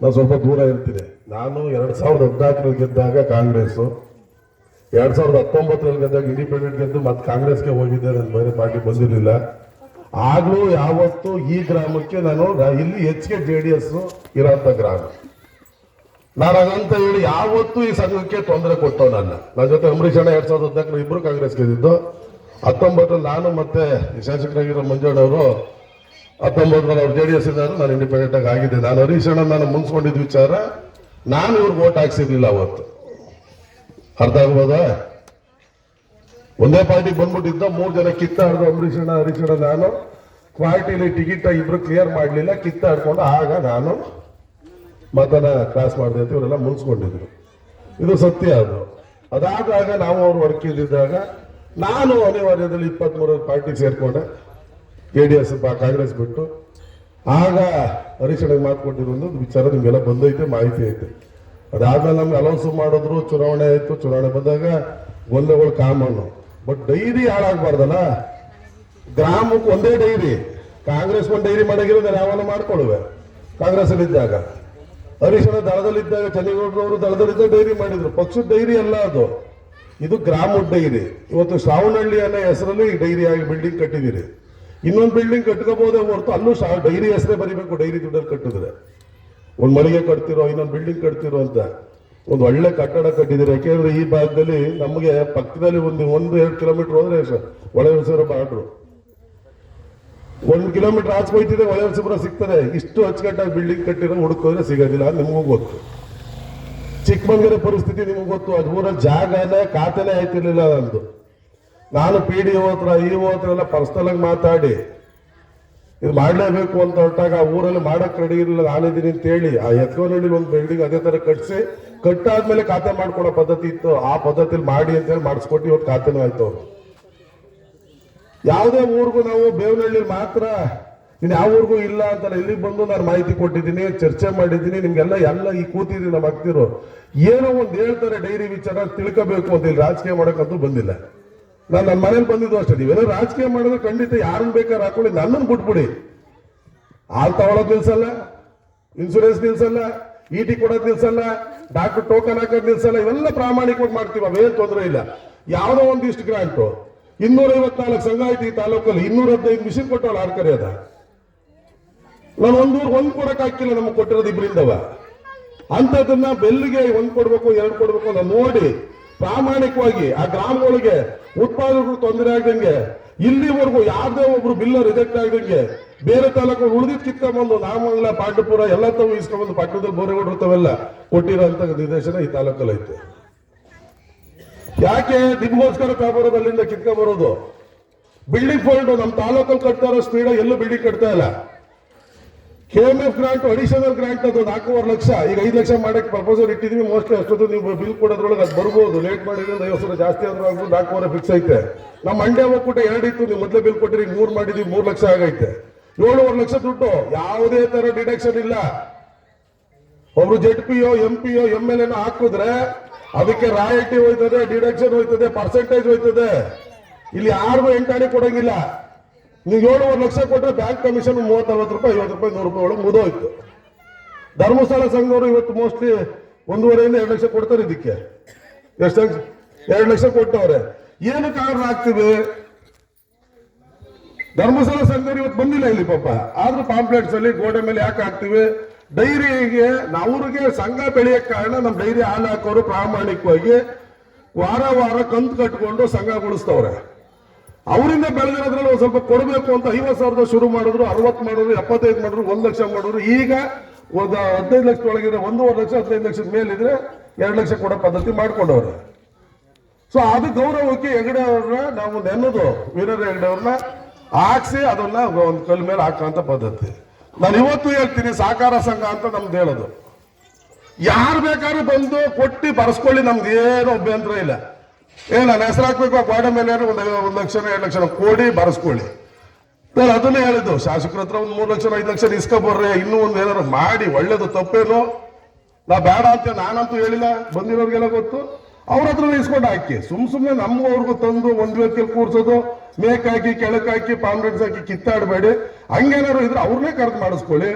ನಾನು ಸ್ವಲ್ಪ ದೂರ ಇರ್ತೀನಿ. ನಾನು 2014 ಗೆದ್ದಾಗ ಕಾಂಗ್ರೆಸ್, 2019 ಗೆದ್ದಾಗ ಇಂಡಿಪೆಂಡೆಂಟ್ ಗೆದ್ದು ಮತ್ತೆ ಕಾಂಗ್ರೆಸ್ಗೆ ಹೋಗಿದ್ದೆ. ನಾನು ಬೇರೆ ಪಾರ್ಟಿ ಬಂದಿರಲಿಲ್ಲ. ಆಗ್ಲೂ ಯಾವತ್ತು ಈ ಗ್ರಾಮಕ್ಕೆ ನಾನು ಇಲ್ಲಿ ಹೆಚ್ಚಿಗೆ JDS ಇರೋಂಥ ಗ್ರಾಮ. ನಾನು ಹಾಗಂತ ಹೇಳಿ ಯಾವತ್ತೂ ಈ ಸಂಘಕ್ಕೆ ತೊಂದರೆ ಕೊಟ್ಟವನಲ್ಲ. ನನ್ನ ಜೊತೆ ಅಂಬರೀಷ್ ಅಣ್ಣ 2014 ಇಬ್ರು ಕಾಂಗ್ರೆಸ್ ಗೆದ್ದಿದ್ದು. 19 ನಾನು ಮತ್ತೆ ಶಾಸಕರಾಗಿರೋ ಮಂಜಣ್ಣವರು 19 ಅವ್ರು JDS ಇದ್ದಾರೆ, ನಾನು ಇಂಡಿಪೆಂಡೆಂಟ್ ಆಗಿ ಆಗಿದ್ದೆ. ನಾನು ಹರೀಶ್ ಅಣ್ಣ ನಾನು ಮುನ್ಸ್ಕೊಂಡಿದ್ದ ವಿಚಾರ, ನಾನು ಇವ್ರಿಗೆ ವೋಟ್ ಹಾಕ್ಸಿರ್ಲಿಲ್ಲ ಅವತ್ತು. ಅರ್ಥ ಆಗ್ಬೋದಾ? ಒಂದೇ ಪಾರ್ಟಿಗೆ ಬಂದ್ಬಿಟ್ಟಿದ್ದ, 3 ಜನ ಕಿತ್ತಾಡ್ದು, ಅಂಬರೀಷ್ ಅಣ್ಣ, ಹರೀಶ್ ಅಣ್ಣ, ನಾನು. ಪಾರ್ಟಿಲಿ ಟಿಕೆಟ್ ಇಬ್ರು ಕ್ಲಿಯರ್ ಮಾಡಲಿಲ್ಲ, ಕಿತ್ತಾಡ್ಕೊಂಡು ಆಗ ನಾನು ಮತನ ಕ್ರಾಸ್ ಮಾಡಿದೆ ಅಂತ ಇವರೆಲ್ಲ ಮುನ್ಸ್ಕೊಂಡಿದ್ರು. ಇದು ಸತ್ಯ. ಅದಾದಾಗ ನಾವು ಅವ್ರು ವರ್ಕಿದ್ದಾಗ ನಾನು ಅನಿವಾರ್ಯದಲ್ಲಿ 23 ಪಾರ್ಟಿಗೆ ಸೇರ್ಕೊಂಡೆ, JDS ಕಾಂಗ್ರೆಸ್ ಬಿಟ್ಟು. ಆಗ ಹರೀಶ್ ಅಣ್ಣಗೆ ಮಾತು ಕೊಟ್ಟಿರೋದು ವಿಚಾರ ನಿಮ್ಗೆಲ್ಲ ಬಂದೈತೆ, ಮಾಹಿತಿ ಐತೆ. ಅದಾದ್ಮೇಲೆ ನಮ್ಗೆ ಅಲೌನ್ಸ್ ಮಾಡಿದ್ರು, ಚುನಾವಣೆ ಆಯ್ತು. ಚುನಾವಣೆ ಬಂದಾಗ ಗೊಂದಲಗಳು ಕಾಮನ್ನು. But dairy ಹಾಳಾಗಬಾರ್ದಲ್ಲ. ಗ್ರಾಮಕ್ಕೆ ಒಂದೇ ಡೈರಿ, ಕಾಂಗ್ರೆಸ್ ಒಂದು ಡೈರಿ ಮಾಡಾಗಿರೋದು ಯಾವನ್ನ ಮಾಡ್ಕೊಳ್ಳುವೆ. ಕಾಂಗ್ರೆಸ್ ಅಲ್ಲಿ ಇದ್ದಾಗ ಹರೀಶ್ ಅಣ್ಣ ದಳದಲ್ಲಿದ್ದಾಗ, ಚನ್ನೇಗೌಡರವರು ದಳದಲ್ಲಿದ್ದಾಗ ಡೈರಿ ಮಾಡಿದ್ರು. ಪಕ್ಷದ ಡೈರಿ ಅಲ್ಲ ಅದು, ಇದು ಗ್ರಾಮದ ಡೈರಿ. ಇವತ್ತು ಶ್ರಾವಣಹಳ್ಳಿ ಅನ್ನೋ ಹೆಸರಲ್ಲಿ ಡೈರಿ ಆಗಿ ಬಿಲ್ಡಿಂಗ್ ಕಟ್ಟಿದ್ದೀರಿ. ಇನ್ನೊಂದು ಬಿಲ್ಡಿಂಗ್ ಕಟ್ಕೋಬಹುದೇ ಹೊರತು ಅಲ್ಲೂ ಡೈರಿ ಹೆಸರೇ ಬರಿಬೇಕು. ಡೈರಿ ದುಡ್ಡಲ್ಲಿ ಕಟ್ಟಿದ್ರೆ ಒಂದು ಮಳಿಗೆ ಕಟ್ತಿರೋ, ಇನ್ನೊಂದು ಬಿಲ್ಡಿಂಗ್ ಕಟ್ತಿರೋ ಅಂತ ಒಂದು ಒಳ್ಳೆ ಕಟ್ಟಡ ಕಟ್ಟಿದ್ದೀರಿ. ಯಾಕೆಂದ್ರೆ ಈ ಭಾಗದಲ್ಲಿ ನಮಗೆ ಪಕ್ಕದಲ್ಲಿ 1-2 ಕಿಲೋಮೀಟರ್ ಹೋದ್ರೆ ಹೊಳೆನರಸೀಪುರ ಬಾರ್ಡ್ರು, 1 ಕಿಲೋಮೀಟರ್ ಆಚೆಗೋಯ್ತಿದೆ ಹೊಳೆನರಸೀಪುರ ಸಿಗ್ತದೆ. ಇಷ್ಟು ಅಚ್ಚುಕಟ್ಟಾಗಿ ಬಿಲ್ಡಿಂಗ್ ಕಟ್ಟಿರೋ ಹುಡುಕೋದ್ರೆ ಸಿಗೋದಿಲ್ಲ. ಅದು ನಿಮಗೂ ಗೊತ್ತು. ಚಿಕ್ಕಮಂಗ್ಳೂರು ಪರಿಸ್ಥಿತಿ ನಿಮ್ಗೆ ಗೊತ್ತು. ಅದು ಊರ ಜಾಗನೇ ಖಾತೆನೇ ಆಯ್ತಿರ್ಲಿಲ್ಲ ನಂದು. ನಾನು PDO ಹತ್ರ ಹತ್ರ ಎಲ್ಲ ಪರ್ಸನಲ್ ಆಗಿ ಮಾತಾಡಿ ಇದು ಮಾಡಲೇಬೇಕು ಅಂತ ಹೊರಟಾಗ ಆ ಊರಲ್ಲಿ ಮಾಡಕ್ ರೆಡಿ ಇರಲಿಲ್ಲ. ನಾನಿದ್ದೀನಿ ಅಂತ ಹೇಳಿ ಆ ಎತ್ಕೋನಹಳ್ಳಿ ಒಂದು ಬಿಲ್ಡಿಂಗ್ ಅದೇ ತರ ಕಟ್ಟಿಸಿ, ಕಟ್ಟಾದ್ಮೇಲೆ ಖಾತೆ ಮಾಡ್ಕೊಡೋ ಪದ್ಧತಿ ಇತ್ತು. ಆ ಪದ್ಧತಿಲಿ ಮಾಡಿ ಅಂತ ಹೇಳಿ ಮಾಡಿಸ್ಕೊಟ್ಟು ಇವತ್ತು ಖಾತೆನೂ ಆಯ್ತು ಅವ್ರು. ಯಾವುದೇ ಊರಿಗೂ ನಾವು ಬೇವನಹಳ್ಳಿ ಮಾತ್ರ, ಇನ್ನು ಯಾವ ಊರಿಗೂ ಇಲ್ಲ ಅಂತಲ್ಲ. ಇಲ್ಲಿಗೆ ಬಂದು ನಾನು ಮಾಹಿತಿ ಕೊಟ್ಟಿದ್ದೀನಿ, ಚರ್ಚೆ ಮಾಡಿದ್ದೀನಿ. ನಿಮ್ಗೆಲ್ಲ ಈ ಕೂತಿದ್ದೀನಿ ನಮ್ಮ ಆಗ್ತಿರೋ ಏನೋ ಒಂದು ಹೇಳ್ತಾರೆ ಡೈರಿ ವಿಚಾರ ತಿಳ್ಕೋಬೇಕು ಅಂತ. ಇಲ್ಲಿ ರಾಜಕೀಯ ಮಾಡೋಕ್ಕಂತೂ ಬಂದಿಲ್ಲ. ನಾನು ನನ್ನ ಮನೇಲಿ ಬಂದಿದ್ದು ಅಷ್ಟೇ. ನೀವೇನೋ ರಾಜಕೀಯ ಮಾಡಿದ್ರೆ ಖಂಡಿತ ಯಾರನ್ನ ಬೇಕಾದ್ರೆ ಹಾಕೊಳ್ಳಿ, ನನ್ನನ್ನು ಬಿಟ್ಬಿಡಿ. ಹಾಲು ತಗೊಳೋದು ನಿಲ್ಸಲ್ಲ, ಇನ್ಸೂರೆನ್ಸ್ ನಿಲ್ಸಲ್ಲ, ET ಕೊಡೋದು ನಿಲ್ಸಲ್ಲ, ಡಾಕ್ಟರ್ ಟೋಕನ್ ಹಾಕೋದು ನಿಲ್ಸಲ್ಲ. ಇವೆಲ್ಲ ಪ್ರಾಮಾಣಿಕವಾಗಿ ಮಾಡ್ತೀವಿ, ಅವೇನು ತೊಂದರೆ ಇಲ್ಲ. ಯಾವುದೋ ಒಂದಿಷ್ಟು ಗ್ರಾಂಟು 254 ಸಂಘ ಆಯ್ತು ಈ ತಾಲೂಕಲ್ಲಿ, 215 ಮಿಷಿನ್ ಕೊಟ್ಟವಲ್ಲ ಆರ್ ಕರೆಯದ. ನಾನು ಒಂದು ಕೊಡಕ್ ಹಾಕಿಲ್ಲ, ನಮಗೆ ಕೊಟ್ಟಿರೋದು ಇಬ್ಬರಿಂದವ. ಅಂತದನ್ನ ಬೆಲ್ಲಿಗೆ 1 ಕೊಡ್ಬೇಕು 2 ಕೊಡ್ಬೇಕು ಅಂತ ನೋಡಿ ಪ್ರಾಮಾಣಿಕವಾಗಿ ಆ ಗ್ರಾಮಗಳಿಗೆ ಉತ್ಪಾದಕರು ತೊಂದರೆ ಆಗದಂಗೆ, ಇಲ್ಲಿವರೆಗೂ ಯಾವ್ದೇ ಒಬ್ರು ಬಿಲ್ ರಿಜೆಕ್ಟ್ ಆಗದಂಗೆ, ಬೇರೆ ತಾಲೂಕು ಉಳಿದಿದ್ ಕಿತ್ಕೊಂಡ್ಬಂದು ನಾಮಂಗಲ, ಪಾಂಡಪುರ ಎಲ್ಲ ತಾವು ಇಸ್ಕೊಂಡ್ಬಂದು ಪಟ್ಟಣದಲ್ಲಿ ಬೋರೆಗೌಡರು ತಾವೆಲ್ಲ ಕೊಟ್ಟಿರೋಂಥ ನಿರ್ದೇಶನ ಈ ತಾಲೂಕಲ್ಲಿ ಐತೆ. ಯಾಕೆ ನಿಮ್ಗೋಸ್ಕರ ಕಾಬರೋದು ಅಲ್ಲಿಂದ ಕಿತ್ಕೊಂಡ್ಬರೋದು? ಬಿಲ್ಡಿಂಗ್ ಫೋಲ್ಡ್ ನಮ್ಮ ತಾಲೂಕಲ್ಲಿ ಕಟ್ತಾ ಇರೋ ಸ್ಪೀಡ್ ಎಲ್ಲೂ ಬಿಲ್ಡಿಂಗ್ ಕಟ್ತಾ ಇಲ್ಲ. KMF ಗ್ರಾಂಟ್ ಅಡಿಷನಲ್ ಗ್ರಾಂಟ್ ಅದು 4.5 ಲಕ್ಷ, ಈಗ 5 ಲಕ್ಷ ಮಾಡಕ್ಕೆ ಪ್ರಪೋಸಲ್ ಇಟ್ಟಿದೀವಿ. ಮೋಸ್ಟ್ಲಿ ಅಷ್ಟೊಂದು ನೀವು ಬಿಲ್ ಕೊಡೋದ್ರೊಳಗೆ ಅದು ಬರ್ಬೋದು. ಲೇಟ್ ಮಾಡಿದ್ರೆ 50 ಜಾಸ್ತಿ ಆದ್ರೂ ಆಗ್ಬೋದು. 4.5 ಫಿಕ್ಸ್ ಐತೆ. ನಮ್ಮ ಮಂಡ್ಯ ಒಕ್ಕೂಟ 2 ಇತ್ತು, ನೀವು ಮೊದಲೇ ಬಿಲ್ ಕೊಟ್ಟಿರಿ 3 ಮಾಡಿದೀವಿ, 3 ಲಕ್ಷ ಆಗೈತೆ. 7.5 ಲಕ್ಷ ದುಡ್ಡು, ಯಾವುದೇ ತರ ಡಿಡಕ್ಷನ್ ಇಲ್ಲ. ಒಬ್ರು ZPO MPO MLA ಹಾಕಿದ್ರೆ ಅದಕ್ಕೆ ರಾಯಲ್ಟಿ ಹೋಯ್ತದೆ, ಡಿಡಕ್ಷನ್ ಹೋಯ್ತದೆ, ಪರ್ಸೆಂಟೇಜ್ ಹೋಯ್ತದೆ. ಇಲ್ಲಿ ಯಾರಿಗೂ ಎಂಟಾಣಿ ಕೊಡಂಗಿಲ್ಲ. ನೀವು 7.5 ಲಕ್ಷ ಕೊಟ್ಟರೆ ಬ್ಯಾಂಕ್ ಕಮಿಷನ್ 30-40 ರೂಪಾಯಿ 50 ರೂಪಾಯಿ 100 ರೂಪಾಯಿ ಒಳಗೆ ಮುಗಿದೋಯ್ತು. ಧರ್ಮಸ್ಥಳ ಸಂಘದವರು ಇವತ್ತು ಮೋಸ್ಟ್ಲಿ 1.5 2 ಲಕ್ಷ ಕೊಡ್ತಾರೆ. ಇದಕ್ಕೆ ಎಷ್ಟು 2 ಲಕ್ಷ ಕೊಟ್ಟವ್ರೆ. ಏನು ಕಾರಣ ಆಗ್ತಿದೆ? ಧರ್ಮಸ್ಥಳ ಸಂಘದವರು ಇವತ್ತು ಬಂದಿಲ್ಲ ಇಲ್ಲಿ ಪಾಪ. ಆದ್ರೂ ಪಾಂಪ್ಲೆಟ್ಸ್ ಅಲ್ಲಿ ಗೋಡೆ ಮೇಲೆ ಯಾಕೆ ಹಾಕ್ತಿವಿ? ಡೈರಿಗೆ ಅವ್ರಿಗೆ ಸಂಘ ಬೆಳೆಯಕ್ಕೆ ಕಾರಣ ನಮ್ಮ ಡೈರಿ ಹಾಲು ಹಾಕೋರು ಪ್ರಾಮಾಣಿಕವಾಗಿ ವಾರ ಕಂತು ಕಟ್ಕೊಂಡು ಸಂಘಗೊಳಿಸ್ತವ್ರೆ. ಅವರಿಂದ ಬೆಳೆದಿರೋದ್ರಲ್ಲಿ ಒಂದು ಸ್ವಲ್ಪ ಕೊಡಬೇಕು ಅಂತ 50,000 ಶುರು ಮಾಡಿದ್ರು, 60 ಮಾಡಿದ್ರು, 75 ಮಾಡಿದ್ರು, 1 ಲಕ್ಷ ಮಾಡಿದ್ರು. ಈಗ 15 ಲಕ್ಷ ಒಳಗಿದ್ರೆ 1.5 ಲಕ್ಷ, 15 ಲಕ್ಷದ ಮೇಲಿದ್ರೆ 2 ಲಕ್ಷ ಕೊಡೋ ಪದ್ಧತಿ ಮಾಡ್ಕೊಂಡವ್ರೆ. ಸೊ ಅದು ಗೌರವಕ್ಕೆ ಹೆಗಡೆ ಅವ್ರನ್ನ ನಾವು ನೆನ್ನೋದು, ವೀರರ ಹೆಗಡೆ ಅವ್ರನ್ನ ಹಾಕ್ಸಿ ಅದನ್ನ ಒಂದು ಕಲ್ ಮೇಲೆ ಹಾಕಂತ ಪದ್ಧತಿ. ನಾನು ಇವತ್ತು ಹೇಳ್ತೀನಿ, ಸಹಕಾರ ಸಂಘ ಅಂತ ನಮ್ದು ಹೇಳೋದು. ಯಾರು ಬೇಕಾದ್ರೂ ಬಂದು ಕೊಟ್ಟು ಬರ್ಸ್ಕೊಳ್ಳಿ, ನಮ್ದು ಏನು ಅಭ್ಯಂತರ ಇಲ್ಲ. ನಾನು ಹೆಸರು ಹಾಕ್ಬೇಕು, ಗೋಡೆ ಮೇಲೆ 1 ಲಕ್ಷ 2 ಲಕ್ಷ ಕೊಡಿ ಬರ್ಸ್ಕೊಳ್ಳಿ. ನಾನು ಅದನ್ನೇ ಹೇಳಿದ್ದು, ಶಾಸಕರ ಹತ್ರ 1 3 ಲಕ್ಷ 5 ಲಕ್ಷ ಇಸ್ಕೊಬರ್ರಿ, ಇನ್ನೂ ಒಂದು ಏನಾದ್ರು ಮಾಡಿ ಒಳ್ಳೇದು. ತಪ್ಪೇನು? ನಾ ಬೇಡ ಅಂತ ನಾನಂತೂ ಹೇಳಿಲ್ಲ, ಬಂದಿರೋರ್ಗೆಲ್ಲ ಗೊತ್ತು. ಅವ್ರ ಹತ್ರ ಇಸ್ಕೊಂಡು ಹಾಕಿ. ಸುಮ್ಮನೆ ನಮ್ಗವ್ರಿಗೂ ತಂದು ಒಂದು ವ್ಯಕ್ತಿಯಲ್ಲಿ ಕೂರ್ಸೋದು, ಮೇಕ್ ಹಾಕಿ ಕೆಳಕ್ ಹಾಕಿ ಪಾಂಪ್ಲೆಟ್ಸ್ ಹಾಕಿ ಕಿತ್ತಾಡಬೇಡಿ. ಹಂಗೇನಾದ್ರು ಇದ್ರೆ ಅವ್ರನ್ನೇ ಕರೆದು ಮಾಡಿಸ್ಕೊಳ್ಳಿ.